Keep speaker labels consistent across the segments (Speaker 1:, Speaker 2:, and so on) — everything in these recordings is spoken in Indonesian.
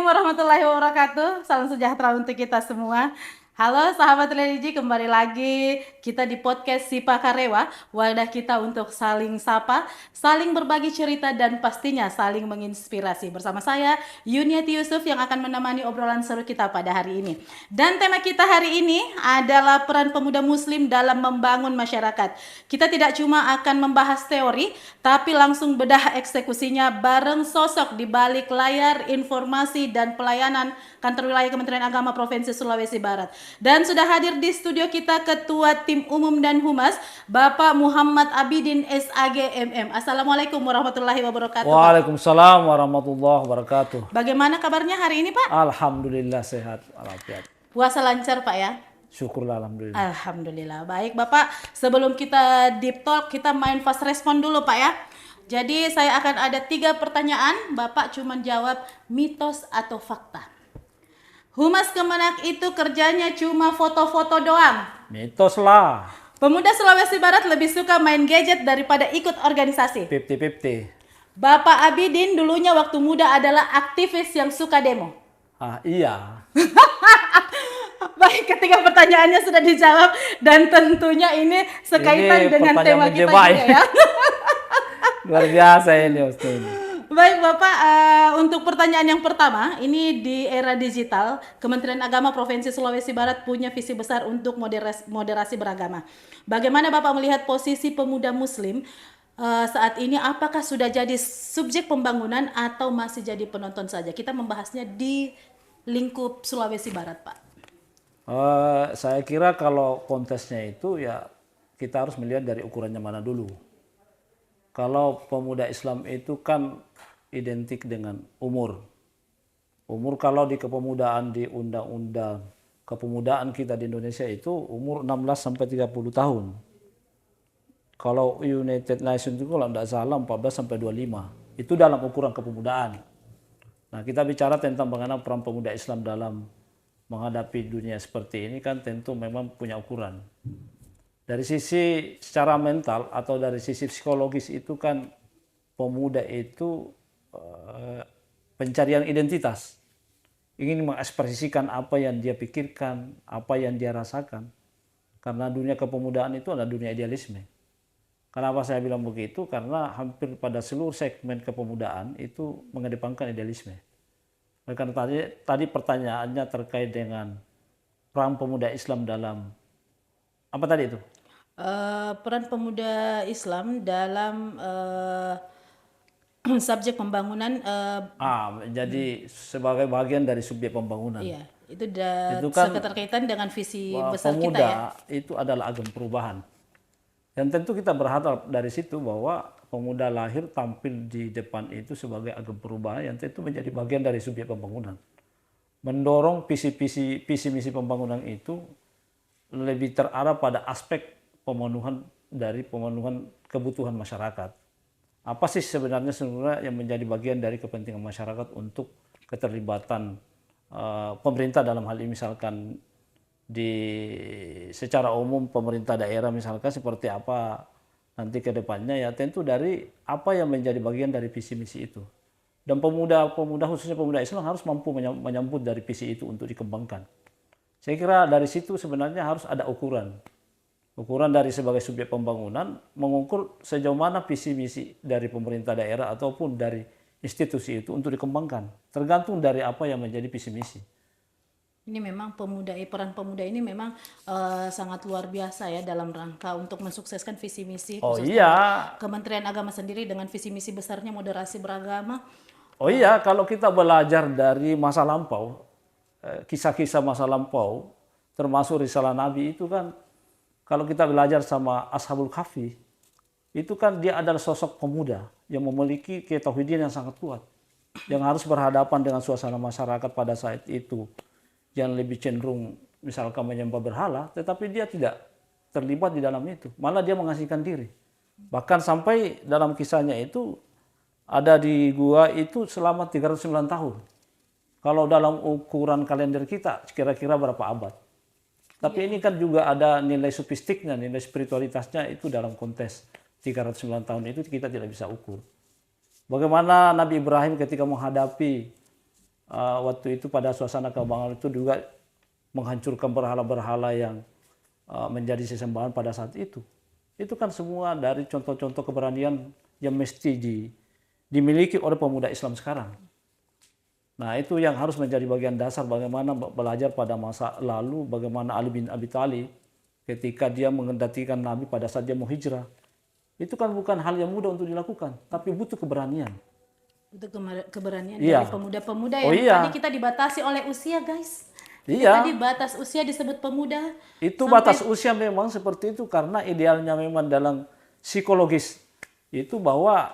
Speaker 1: warahmatullahi wabarakatuh. Salam sejahtera untuk kita semua. Halo sahabat religi, kembali lagi kita di podcast Sipa Karewa. Wadah kita untuk saling sapa, saling berbagi cerita dan pastinya saling menginspirasi. Bersama saya Yuniati Yusuf yang akan menemani obrolan seru kita pada hari ini. Dan tema kita hari ini adalah peran pemuda muslim dalam membangun masyarakat. Kita tidak cuma akan membahas teori, tapi langsung bedah eksekusinya bareng sosok di balik layar informasi dan pelayanan Kantor Wilayah Kementerian Agama Provinsi Sulawesi Barat. Dan sudah hadir di studio kita Ketua Tim Umum dan Humas, Bapak Muhammad Abidin SAG MM. Assalamualaikum warahmatullahi wabarakatuh.
Speaker 2: Waalaikumsalam warahmatullahi wabarakatuh.
Speaker 1: Bagaimana kabarnya hari ini, Pak?
Speaker 2: Alhamdulillah sehat walafiat.
Speaker 1: Puasa lancar, Pak ya?
Speaker 2: Syukurlah alhamdulillah.
Speaker 1: Alhamdulillah. Baik, Bapak. Sebelum kita deep talk, kita main fast respon dulu, Pak ya. Jadi saya akan ada 3 pertanyaan, Bapak cuma jawab mitos atau fakta. Humas Kemenak itu kerjanya cuma foto-foto doang.
Speaker 2: Mitos lah.
Speaker 1: Pemuda Sulawesi Barat lebih suka main gadget daripada ikut organisasi.
Speaker 2: 50-50.
Speaker 1: Bapak Abidin dulunya waktu muda adalah aktivis yang suka demo.
Speaker 2: Iya.
Speaker 1: Baik, ketiga pertanyaannya sudah dijawab dan tentunya ini sekaitan
Speaker 2: Ini
Speaker 1: dengan
Speaker 2: pertanyaan
Speaker 1: tema kita
Speaker 2: menjebak
Speaker 1: juga ya.
Speaker 2: Luar biasa ini Ustaz.
Speaker 1: Baik Bapak, untuk pertanyaan yang pertama, ini di era digital, Kementerian Agama Provinsi Sulawesi Barat punya visi besar untuk moderasi beragama. Bagaimana Bapak melihat posisi pemuda muslim saat ini, apakah sudah jadi subjek pembangunan atau masih jadi penonton saja? Kita membahasnya di lingkup Sulawesi Barat, Pak.
Speaker 2: Saya kira kalau kontesnya itu ya kita harus melihat dari ukurannya mana dulu. Kalau pemuda Islam itu kan identik dengan umur. Umur kalau di kepemudaan di undang-undang kepemudaan kita di Indonesia itu umur 16 sampai 30 tahun. Kalau United Nations itu kalau tidak salah 14 sampai 25. Itu dalam ukuran kepemudaan. Nah, kita bicara tentang bagaimana peran pemuda Islam dalam menghadapi dunia seperti ini kan tentu memang punya ukuran. Dari sisi secara mental atau dari sisi psikologis itu kan pemuda itu pencarian identitas. Ingin mengekspresikan apa yang dia pikirkan, apa yang dia rasakan. Karena dunia kepemudaan itu adalah dunia idealisme. Kenapa saya bilang begitu? Karena hampir pada seluruh segmen kepemudaan itu mengedepankan idealisme. Karena tadi pertanyaannya terkait dengan peran pemuda Islam dalam apa tadi itu?
Speaker 1: Peran pemuda Islam dalam subjek pembangunan.
Speaker 2: Jadi sebagai bagian dari subjek pembangunan.
Speaker 1: Iya, itu
Speaker 2: kan
Speaker 1: keterkaitan dengan visi besar
Speaker 2: pemuda
Speaker 1: kita ya.
Speaker 2: itu adalah agen perubahan. Dan tentu kita berharap dari situ bahwa pemuda lahir tampil di depan itu sebagai agen perubahan yang tentu menjadi bagian dari subjek pembangunan. Mendorong visi misi pembangunan itu lebih terarah pada aspek pemenuhan kebutuhan masyarakat. Apa sih sebenarnya yang menjadi bagian dari kepentingan masyarakat untuk keterlibatan pemerintah dalam hal ini misalkan secara umum pemerintah daerah misalkan seperti apa nanti ke depannya ya tentu dari apa yang menjadi bagian dari visi misi itu. Dan pemuda khususnya pemuda Islam harus mampu menyambut dari visi itu untuk dikembangkan. Saya kira dari situ sebenarnya harus ada ukuran. Ukuran dari sebagai subjek pembangunan mengukur sejauh mana visi misi dari pemerintah daerah ataupun dari institusi itu untuk dikembangkan. Tergantung dari apa yang menjadi visi misi.
Speaker 1: Ini memang peran pemuda ini memang sangat luar biasa ya dalam rangka untuk mensukseskan visi misi khususnya Kementerian Agama sendiri dengan visi misi besarnya moderasi beragama.
Speaker 2: Kalau kita belajar dari masa lampau, kisah-kisah masa lampau, termasuk risalah Nabi itu kan, kalau kita belajar sama Ashabul Kahfi, itu kan dia adalah sosok pemuda yang memiliki ketauhidan yang sangat kuat, yang harus berhadapan dengan suasana masyarakat pada saat itu, yang lebih cenderung misalkan menyembah berhala, tetapi dia tidak terlibat di dalam itu, malah dia mengasihkan diri. Bahkan sampai dalam kisahnya itu, ada di gua itu selama 309 tahun. Kalau dalam ukuran kalender kita, kira-kira berapa abad. Tapi ini kan juga ada nilai sofistiknya, nilai spiritualitasnya itu dalam konteks 309 tahun itu kita tidak bisa ukur. Bagaimana Nabi Ibrahim ketika menghadapi waktu itu pada suasana kebanggaan itu juga menghancurkan berhala-berhala yang menjadi sesembahan pada saat itu. Itu kan semua dari contoh-contoh keberanian yang mesti dimiliki oleh pemuda Islam sekarang. Nah, itu yang harus menjadi bagian dasar bagaimana belajar pada masa lalu, bagaimana Ali bin Abi Thalib ketika dia mengendatikan Nabi pada saat dia mau hijrah. Itu kan bukan hal yang mudah untuk dilakukan, tapi butuh keberanian.
Speaker 1: Itu keberanian
Speaker 2: Iya.
Speaker 1: dari pemuda-pemuda
Speaker 2: Oh
Speaker 1: yang
Speaker 2: iya.
Speaker 1: tadi kita dibatasi oleh usia, guys.
Speaker 2: Iya.
Speaker 1: Tadi batas usia disebut pemuda.
Speaker 2: Itu batas usia memang seperti itu karena idealnya memang dalam psikologis itu bahwa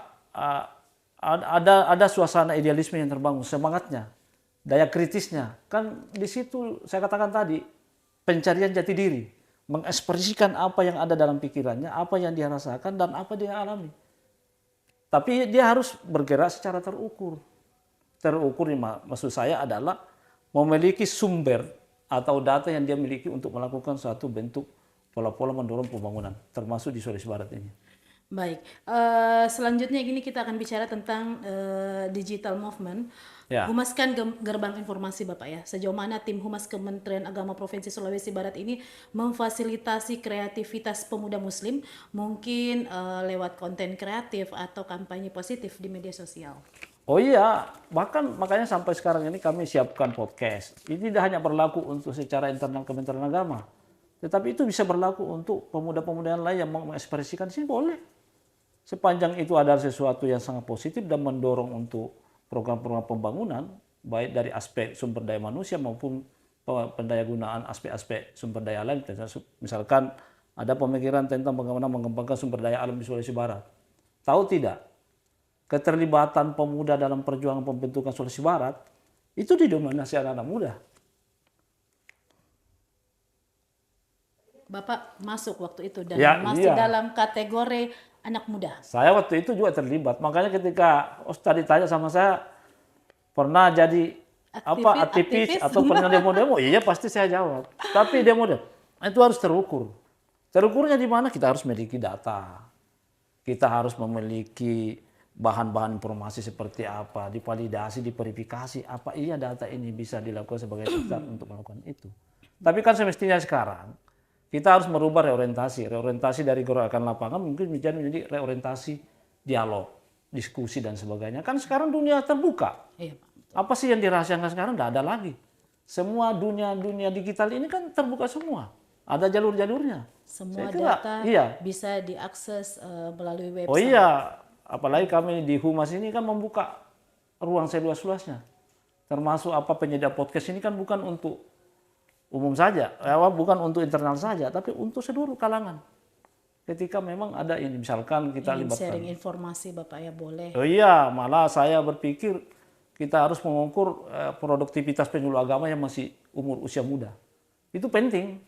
Speaker 2: ada suasana idealisme yang terbangun, semangatnya, daya kritisnya. Kan di situ saya katakan tadi pencarian jati diri, mengekspresikan apa yang ada dalam pikirannya, apa yang dia rasakan dan apa dia alami. Tapi dia harus bergerak secara terukur. Terukur maksud saya adalah memiliki sumber atau data yang dia miliki untuk melakukan suatu bentuk pola-pola mendorong pembangunan, termasuk di Sulawesi Barat ini.
Speaker 1: Baik, selanjutnya gini kita akan bicara tentang digital movement.
Speaker 2: Ya.
Speaker 1: Humas kan gerbang informasi Bapak ya. Sejauh mana tim Humas Kementerian Agama Provinsi Sulawesi Barat ini memfasilitasi kreativitas pemuda Muslim, mungkin lewat konten kreatif atau kampanye positif di media sosial.
Speaker 2: Oh iya, bahkan makanya sampai sekarang ini kami siapkan podcast. Ini tidak hanya berlaku untuk secara internal Kementerian Agama, tetapi itu bisa berlaku untuk pemuda-pemuda yang lain yang mau mengekspresikan sih boleh. Sepanjang itu ada sesuatu yang sangat positif dan mendorong untuk program-program pembangunan, baik dari aspek sumber daya manusia maupun pendayagunaan aspek-aspek sumber daya alam. Misalkan ada pemikiran tentang bagaimana mengembangkan sumber daya alam di Sulawesi Barat. Tahu tidak? Keterlibatan pemuda dalam perjuangan pembentukan Sulawesi Barat itu didominasi anak-anak muda.
Speaker 1: Bapak masuk waktu itu dan
Speaker 2: Ya,
Speaker 1: masih
Speaker 2: iya.
Speaker 1: dalam kategori anak muda.
Speaker 2: Saya waktu itu juga terlibat. Makanya ketika tadi tanya sama saya, pernah jadi aktivis atau pernah demo-demo? Iya pasti saya jawab. Tapi demo-demo itu harus terukur. Terukurnya di mana? Kita harus memiliki data. Kita harus memiliki bahan-bahan informasi seperti apa, divalidasi, diverifikasi, apa iya data ini bisa dilakukan sebagai dasar untuk melakukan itu. Tapi kan semestinya sekarang kita harus merubah reorientasi dari gerakan lapangan mungkin menjadi reorientasi dialog, diskusi dan sebagainya. Kan sekarang dunia terbuka.
Speaker 1: Iya, Pak.
Speaker 2: Apa sih yang dirahasiakan sekarang? Tidak ada lagi. Semua dunia digital ini kan terbuka semua. Ada jalur-jalurnya.
Speaker 1: Semua
Speaker 2: kira,
Speaker 1: data
Speaker 2: iya.
Speaker 1: bisa diakses melalui website.
Speaker 2: Oh iya, apalagi kami di Humas ini kan membuka ruang seluas-luasnya. Termasuk penyedia podcast ini kan bukan untuk umum saja, bukan untuk internal saja, tapi untuk seluruh kalangan. Ketika memang ada ini, misalkan kita
Speaker 1: Ingin
Speaker 2: libatkan.
Speaker 1: sharing informasi Bapak ya boleh.
Speaker 2: Oh iya, malah saya berpikir kita harus mengukur produktivitas penyuluh agama yang masih umur usia muda. Itu penting.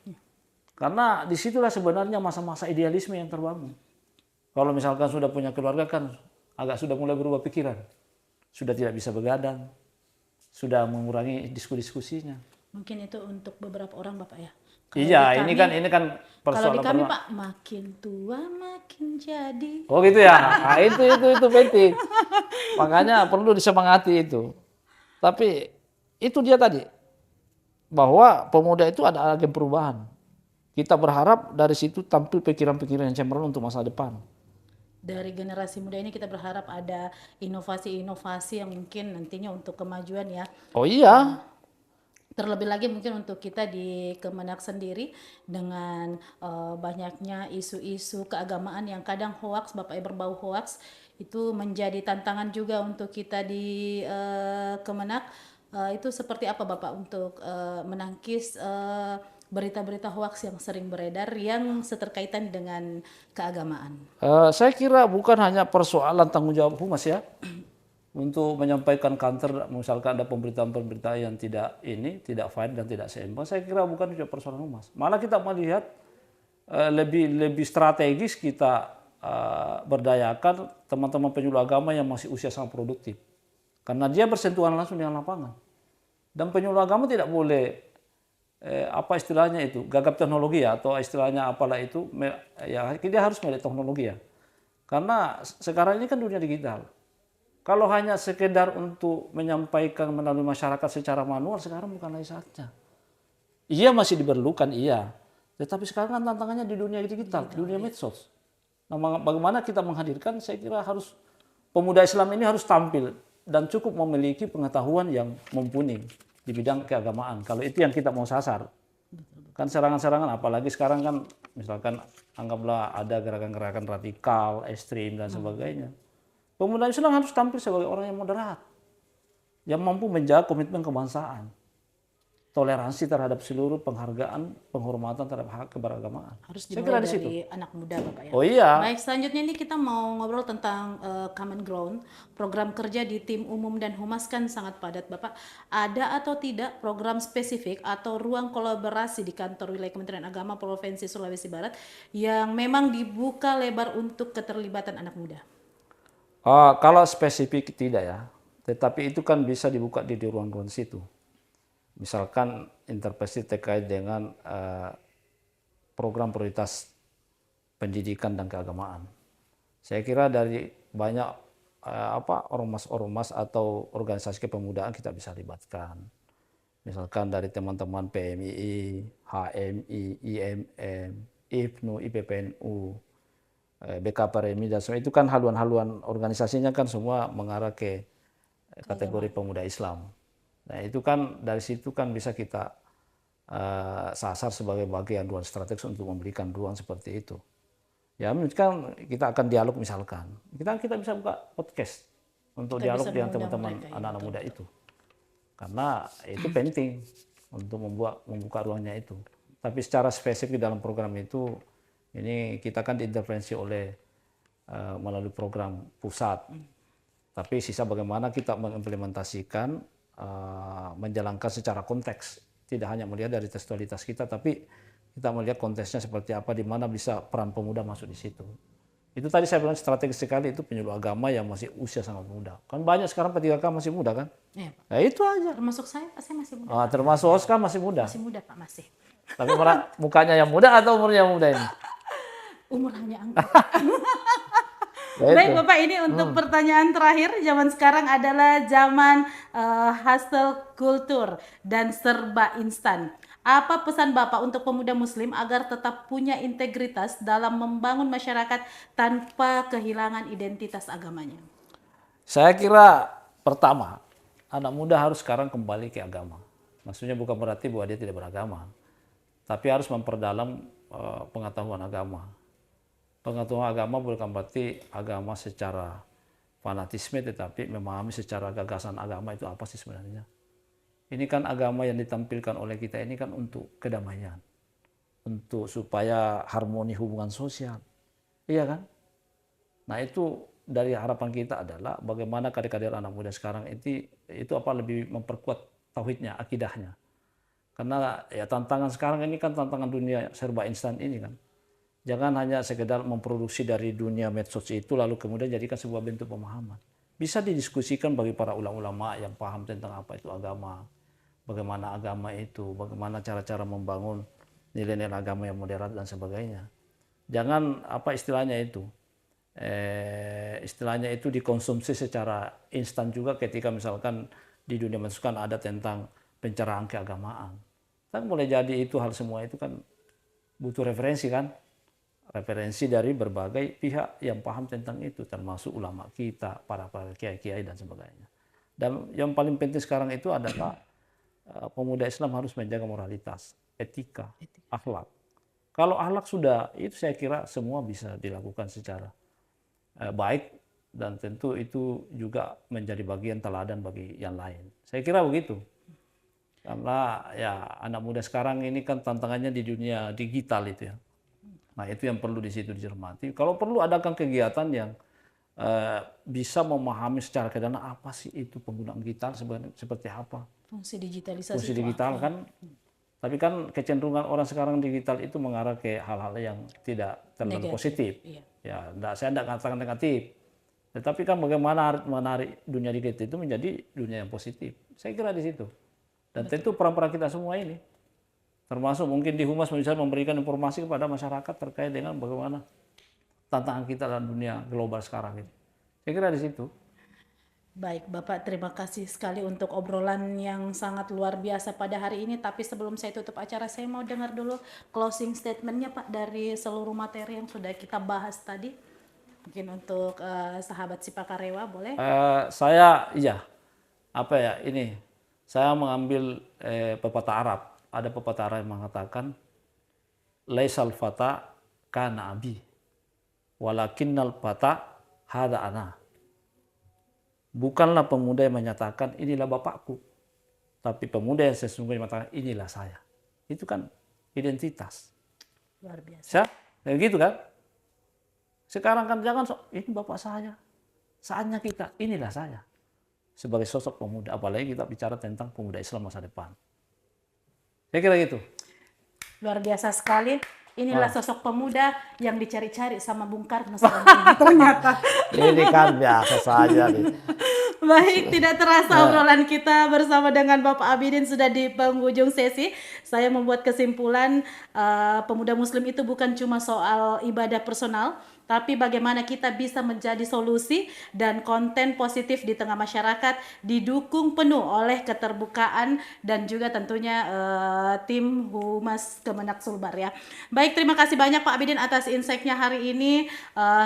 Speaker 2: Karena disitulah sebenarnya masa-masa idealisme yang terbangun. Kalau misalkan sudah punya keluarga kan agak sudah mulai berubah pikiran. Sudah tidak bisa begadang. Sudah mengurangi diskusinya.
Speaker 1: Mungkin itu untuk beberapa orang Bapak ya.
Speaker 2: Iya, ini kan
Speaker 1: Kalau
Speaker 2: persoalan.
Speaker 1: di kami Pak, makin tua makin jadi.
Speaker 2: Oh gitu ya. Nah, itu penting. Makanya perlu disemangati itu. Tapi itu dia tadi. Bahwa pemuda itu ada agen perubahan. Kita berharap dari situ tampil pikiran-pikiran yang cemerlang untuk masa depan.
Speaker 1: Dari generasi muda ini kita berharap ada inovasi-inovasi yang mungkin nantinya untuk kemajuan ya.
Speaker 2: Oh iya.
Speaker 1: Terlebih lagi mungkin untuk kita di Kemenak sendiri dengan banyaknya isu-isu keagamaan yang kadang hoaks, Bapak berbau hoaks, itu menjadi tantangan juga untuk kita di Kemenak. Itu seperti apa Bapak untuk menangkis berita-berita hoaks yang sering beredar yang seterkaitan dengan keagamaan?
Speaker 2: Saya kira bukan hanya persoalan tanggung jawab Humas ya. Untuk menyampaikan counter, misalkan ada pemberitaan-pemberitaan yang tidak fair dan tidak seimbang, saya kira bukan juga persoalan Humas. Malah kita melihat lebih strategis kita berdayakan teman-teman penyuluh agama yang masih usia sangat produktif. Karena dia bersentuhan langsung dengan lapangan. Dan penyuluh agama tidak boleh istilahnya itu, gagap teknologi ya, atau istilahnya apalah itu, ya dia harus melihat teknologi ya. Karena sekarang ini kan dunia digital. Kalau hanya sekedar untuk menyampaikan melalui masyarakat secara manual, sekarang bukan lagi saatnya. Iya masih diperlukan, iya. Tetapi sekarang kan tantangannya di dunia digital, dunia medsos. Nah, bagaimana kita menghadirkan, saya kira harus pemuda Islam ini harus tampil dan cukup memiliki pengetahuan yang mumpuni di bidang keagamaan. Kalau itu yang kita mau sasar. Kan serangan-serangan, apalagi sekarang kan misalkan anggaplah ada gerakan-gerakan radikal, ekstrim dan sebagainya. Pemuda Islam harus tampil sebagai orang yang moderat, yang mampu menjaga komitmen kebangsaan, toleransi terhadap seluruh penghargaan, penghormatan terhadap hak keberagamaan.
Speaker 1: Harus
Speaker 2: Saya
Speaker 1: dimulai
Speaker 2: kira di situ.
Speaker 1: dari anak muda Bapak ya.
Speaker 2: Oh iya,
Speaker 1: Baik, selanjutnya ini kita mau ngobrol tentang Common Ground. Program kerja di tim umum dan humas kan sangat padat Bapak. Ada atau tidak program spesifik atau ruang kolaborasi di kantor wilayah Kementerian Agama Provinsi Sulawesi Barat yang memang dibuka lebar untuk keterlibatan anak muda?
Speaker 2: kalau spesifik tidak ya, tetapi itu kan bisa dibuka di ruang-ruang situ. Misalkan intervensi terkait dengan program prioritas pendidikan dan keagamaan. Saya kira dari banyak ormas-ormas atau organisasi kepemudaan kita bisa libatkan. Misalkan dari teman-teman PMII, HMI, IMM, IPNU, IPPNU, BKPRMI dan semua itu kan haluan-haluan organisasinya kan semua mengarah ke kategori pemuda Islam. Nah itu kan dari situ kan bisa kita sasar sebagai bagian ruang strategis untuk memberikan ruang seperti itu. Ya kan kita akan dialog misalkan. Kita bisa buka podcast untuk
Speaker 1: Kita
Speaker 2: dialog
Speaker 1: bisa
Speaker 2: dengan
Speaker 1: mengundang
Speaker 2: teman-teman
Speaker 1: mereka, ya,
Speaker 2: anak-anak
Speaker 1: betul,
Speaker 2: muda
Speaker 1: betul.
Speaker 2: itu. Karena itu penting untuk membuka ruangnya itu. Tapi secara spesifik dalam program itu, ini kita kan diintervensi oleh melalui program pusat. Tapi sisa bagaimana kita mengimplementasikan, menjalankan secara konteks. Tidak hanya melihat dari tekstualitas kita, tapi kita melihat konteksnya seperti apa, di mana bisa peran pemuda masuk di situ. Itu tadi saya bilang strategis sekali, itu penyuluh agama yang masih usia sangat muda. Kan banyak sekarang P3K masih muda kan?
Speaker 1: Iya, Pak.
Speaker 2: Nah itu aja.
Speaker 1: Termasuk saya masih muda.
Speaker 2: Termasuk Oscar masih muda.
Speaker 1: Masih muda Pak, masih.
Speaker 2: Tapi mukanya yang muda atau umurnya yang muda ini?
Speaker 1: Umur hanya angka.
Speaker 2: Ya
Speaker 1: Baik
Speaker 2: itu.
Speaker 1: Bapak, ini untuk pertanyaan terakhir. Zaman sekarang adalah zaman hustle kultur dan serba instan. Apa pesan Bapak untuk pemuda muslim agar tetap punya integritas dalam membangun masyarakat tanpa kehilangan identitas agamanya?
Speaker 2: Saya kira pertama, anak muda harus sekarang kembali ke agama. Maksudnya bukan berarti bahwa dia tidak beragama, tapi harus memperdalam pengetahuan agama. Pengetahuan agama bukan berarti agama secara fanatisme, tetapi memahami secara gagasan agama itu apa sih sebenarnya. Ini kan agama yang ditampilkan oleh kita ini kan untuk kedamaian, untuk supaya harmoni hubungan sosial, iya kan? Nah itu dari harapan kita adalah bagaimana adik-adik anak muda sekarang itu apa lebih memperkuat tauhidnya, akidahnya. Karena ya tantangan sekarang ini kan tantangan dunia serba instan ini kan. Jangan hanya sekedar memproduksi dari dunia medsos itu lalu kemudian jadikan sebuah bentuk pemahaman. Bisa didiskusikan bagi para ulama-ulama yang paham tentang apa itu agama, bagaimana agama itu, bagaimana cara-cara membangun nilai-nilai agama yang moderat dan sebagainya. Jangan apa istilahnya itu dikonsumsi secara instan juga ketika misalkan di dunia medsos kan ada tentang pencerahan keagamaan. Kan boleh jadi itu hal semua itu kan butuh referensi kan. Referensi dari berbagai pihak yang paham tentang itu, termasuk ulama kita, para kiai-kiai dan sebagainya. Dan yang paling penting sekarang itu adalah pemuda Islam harus menjaga moralitas, etika, akhlak. Kalau akhlak sudah, itu saya kira semua bisa dilakukan secara baik dan tentu itu juga menjadi bagian teladan bagi yang lain. Saya kira begitu. Karena ya anak muda sekarang ini kan tantangannya di dunia digital itu ya. Nah itu yang perlu di situ dicermati. Kalau perlu adakan kegiatan yang bisa memahami secara kedalam apa sih itu penggunaan digital sebenarnya seperti apa.
Speaker 1: Fungsi digitalisasi
Speaker 2: Fungsi
Speaker 1: itu
Speaker 2: digital
Speaker 1: apa?
Speaker 2: kan. Tapi kan kecenderungan orang sekarang digital itu mengarah ke hal-hal yang tidak terlalu
Speaker 1: Negatif,
Speaker 2: positif.
Speaker 1: iya.
Speaker 2: Ya, saya tidak katakan negatif. Tetapi kan bagaimana menarik dunia digital itu menjadi dunia yang positif. Saya kira di situ. Dan tentu peran-peran kita semua ini. Termasuk mungkin di Humas bisa memberikan informasi kepada masyarakat terkait dengan bagaimana tantangan kita dalam dunia global sekarang ini. Saya kira di situ.
Speaker 1: Baik, Bapak, terima kasih sekali untuk obrolan yang sangat luar biasa pada hari ini. Tapi sebelum saya tutup acara, saya mau dengar dulu closing statement-nya, Pak, dari seluruh materi yang sudah kita bahas tadi. Mungkin untuk sahabat Sipakarewa, boleh?
Speaker 2: Saya ini saya mengambil pepatah Arab. Ada pepatah Arab yang mengatakan laisal fata kana abi walakinnal fata hada ana. Bukanlah pemuda yang menyatakan inilah bapakku, tapi pemuda yang sesungguhnya mengatakan inilah saya. Itu kan identitas.
Speaker 1: Luar biasa.
Speaker 2: Kayak gitu kan? Sekarang kan jangan ini bapak saya. Saatnya kita, inilah saya. Sebagai sosok pemuda, apalagi kita bicara tentang pemuda Islam masa depan. Saya kira gitu.
Speaker 1: Luar biasa sekali. Inilah sosok pemuda yang dicari-cari sama Bung Karno ternyata.
Speaker 2: Ini kan biasa saja nih.
Speaker 1: Baik, tidak terasa obrolan kita bersama dengan Bapak Abidin sudah di penghujung sesi. Saya membuat kesimpulan pemuda muslim itu bukan cuma soal ibadah personal, tapi bagaimana kita bisa menjadi solusi dan konten positif di tengah masyarakat, didukung penuh oleh keterbukaan dan juga tentunya tim Humas Kemenak Sulbar ya. Baik, terima kasih banyak Pak Abidin atas insight-nya hari ini.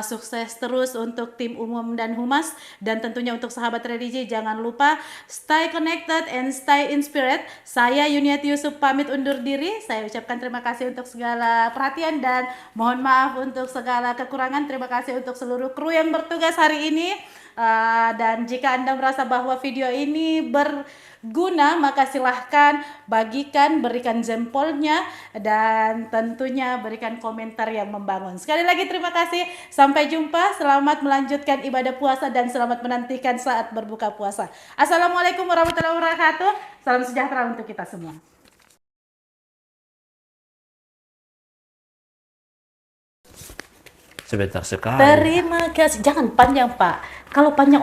Speaker 1: Sukses terus untuk tim umum dan Humas, dan tentunya untuk sahabat religi jangan lupa stay connected and stay inspired. Saya Yuniati Yusuf pamit undur diri. Saya ucapkan terima kasih untuk segala perhatian dan mohon maaf untuk segala kekurangan. Terima kasih untuk seluruh kru yang bertugas hari ini. Dan jika Anda merasa bahwa video ini berguna, maka silahkan bagikan, berikan jempolnya, dan tentunya berikan komentar yang membangun. Sekali lagi terima kasih, sampai jumpa, selamat melanjutkan ibadah puasa dan selamat menantikan saat berbuka puasa. Assalamualaikum warahmatullahi wabarakatuh, salam sejahtera untuk kita semua.
Speaker 2: Sebentar sekali.
Speaker 1: Terima kasih, jangan panjang Pak, kalau panjang